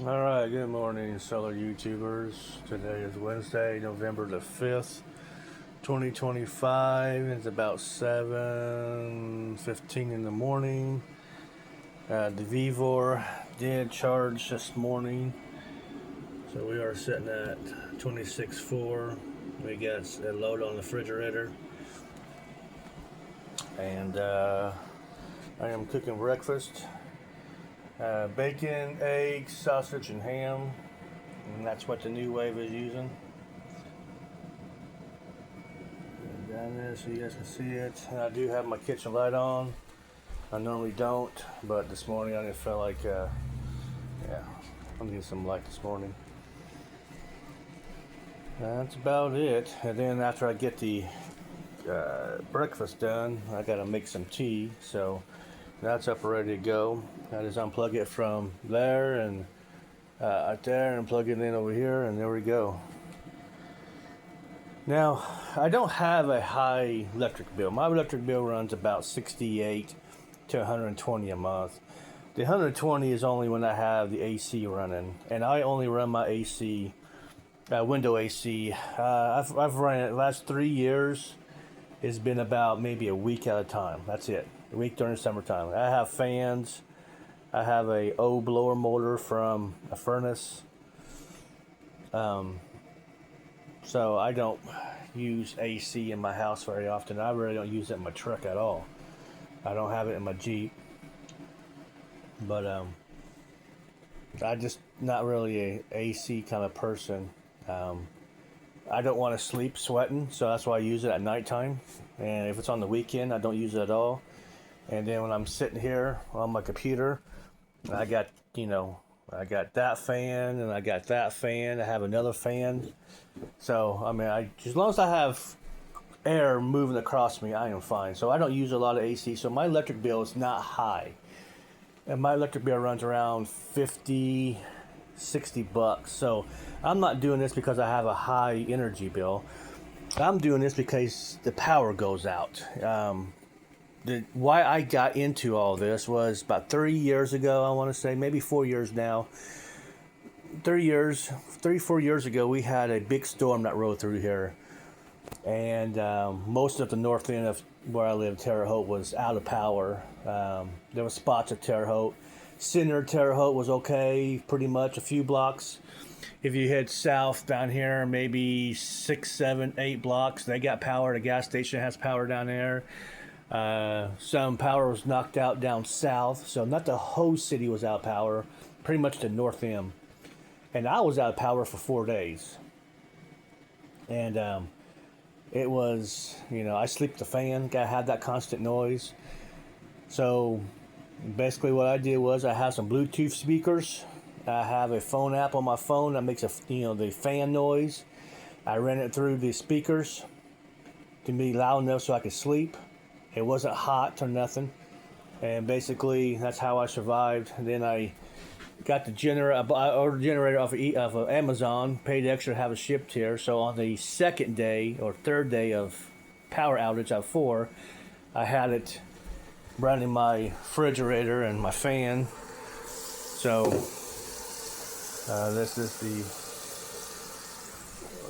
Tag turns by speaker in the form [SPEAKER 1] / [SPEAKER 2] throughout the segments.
[SPEAKER 1] All right, good morning, solar YouTubers. Today is Wednesday, November the 5th, 2025. It's about 7:15 in the morning. The Vivor did charge this morning, so we are sitting at 26.4. We got a load on the refrigerator, and I am cooking breakfast. Bacon, eggs, sausage, and ham. And that's what the New Wave is using. Down there so you guys can see it. And I do have my kitchen light on. I normally don't, but this morning I just felt like, I'm getting some light this morning. That's about it. And then after I get the breakfast done, I gotta make some tea. So that's up and ready to go. I just unplug it from there and out there and plug it in over here, and there we go. Now, I don't have a high electric bill. My electric bill runs about 68 to 120 a month. The 120 is only when I have the AC running, and I only run my AC, window AC. I've run it the last 3 years. It's been about maybe a week at a time. That's it. A week during the summertime. I have fans. I have a O blower motor from a furnace. So I don't use AC in my house very often. I really don't use it in my truck at all. I don't have it in my Jeep. But I just not really a AC kind of person. I don't want to sleep sweating, so that's why I use it at nighttime. And if it's on the weekend, I don't use it at all. And then when I'm sitting here on my computer, I got that fan and I got that fan. I have another fan. So, I mean, as long as I have air moving across me, I am fine. So I don't use a lot of AC. So my electric bill is not high. And my electric bill runs around 50, 60 bucks. So I'm not doing this because I have a high energy bill. I'm doing this because the power goes out. Why I got into all this was about 3 years ago, I want to say, maybe 4 years now. 4 years ago, we had a big storm that rode through here. And most of the north end of where I live, Terre Haute, was out of power. There were spots of Terre Haute. Center of Terre Haute was okay, pretty much a few blocks. If you head south down here, maybe 6, 7, 8 blocks, they got power. The gas station has power down there. Some power was knocked out down south, so not the whole city was out of power, pretty much the north end. And I was out of power for 4 days. And it was, I sleep the fan, gotta have that constant noise. So basically what I did was I have some Bluetooth speakers. I have a phone app on my phone that makes the fan noise. I ran it through the speakers to be loud enough so I could sleep. It wasn't hot or nothing, and basically that's how I survived. And then I got the generator. I ordered a generator off of Amazon, paid extra to have it shipped here. So on the second day or third day of power outage out of 4, I had it running my refrigerator and my fan. So this is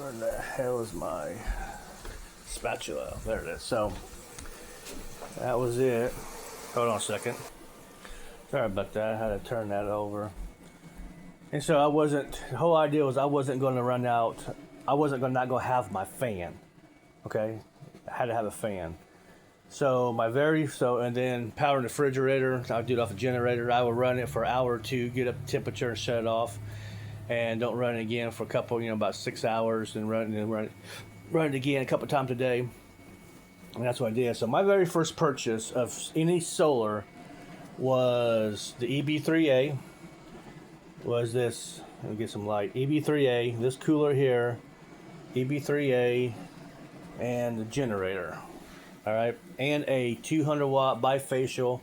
[SPEAKER 1] where the hell is my spatula? There it is. So that was it. Hold on a second. Sorry about that. I had to turn that over. And so the whole idea was I wasn't going to run out. I wasn't going to not go have my fan. Okay? I had to have a fan. So and then power in the refrigerator. I would do it off a generator. I would run it for an hour or two, get up the temperature and shut it off. And don't run it again for a couple, about 6 hours, and run it again a couple times a day. And that's what I did. So my very first purchase of any solar was the EB3A. Was this? Let me get some light. EB3A. This cooler here. EB3A, and the generator. All right, and a 200 watt bifacial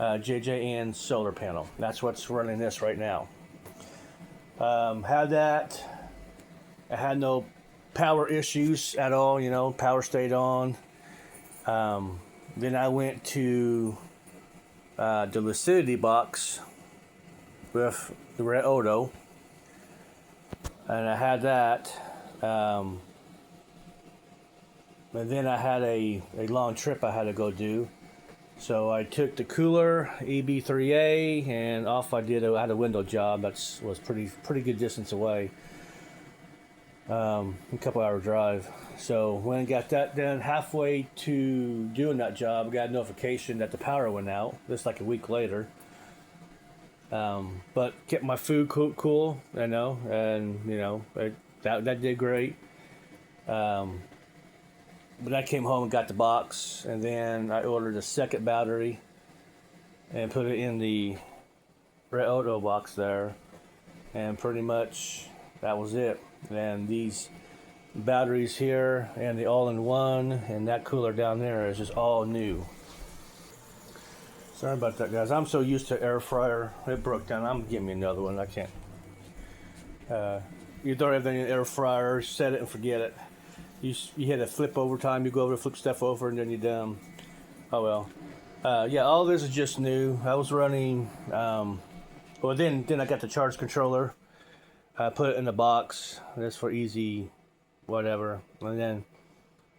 [SPEAKER 1] JJN solar panel. That's what's running this right now. Had that. I had no power issues at all. Power stayed on. Then I went to the Lucidity box with the Red Odo, and I had that. And then I had a long trip I had to go do. So I took the cooler EB3A and off I did. I had a window job that was pretty good distance away, a couple hour drive. So when I got that done, halfway to doing that job, I got a notification that the power went out. Just like a week later. But kept my food cool, and that did great. But I came home and got the box, and then I ordered a second battery and put it in the Red Odo box there, and pretty much that was it. And these batteries here and the all-in-one and that cooler down there is just all new. Sorry about that, guys. I'm so used to air fryer. It broke down. I'm getting me another one. I can't. You throw everything in the air fryer, set it and forget it. You had a flip over time. You go over, flip stuff over, and then you're done. Oh well. Yeah, all this is just new. I was running. Well, then I got the charge controller. I put it in the box. That's for easy, whatever. And then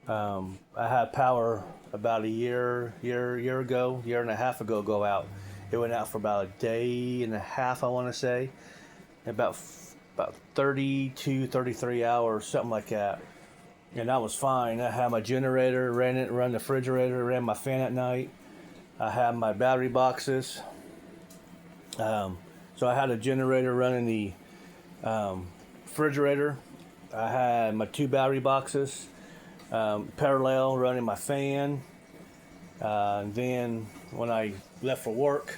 [SPEAKER 1] I had power about a year and a half ago go out. It went out for about a day and a half, I want to say. About 32, 33 hours, something like that. And that was fine. I had my generator, run the refrigerator, ran my fan at night. I had my battery boxes. So I had a generator running the refrigerator. I had my 2 battery boxes, parallel running my fan. And then when I left for work,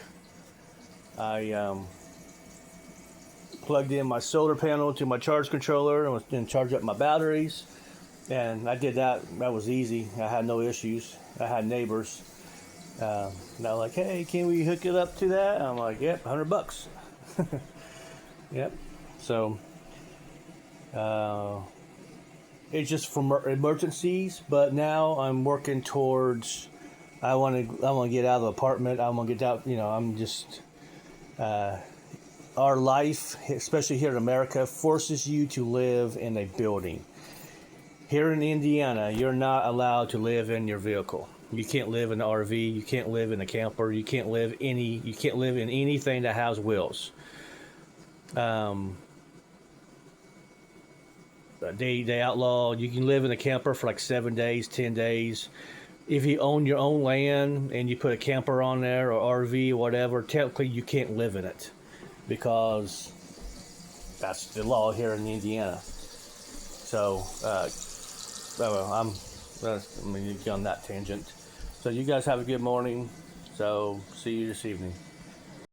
[SPEAKER 1] I plugged in my solar panel to my charge controller and was going to charge up my batteries. And I did that. That was easy. I had no issues. I had neighbors. They're like, "Hey, can we hook it up to that?" I'm like, "Yep, $100." Yep. So it's just for emergencies. But now I'm working towards. I want to get out of the apartment. I want to get out. I'm just. Our life, especially here in America, forces you to live in a building. Here in Indiana, you're not allowed to live in your vehicle. You can't live in an RV. You can't live in a camper. You can't live in anything that has wheels. They outlaw. You can live in a camper for like 7 days, 10 days. If you own your own land and you put a camper on there or RV or whatever, technically you can't live in it because that's the law here in Indiana. So. I'm on that tangent. So you guys have a good morning. So see you this evening.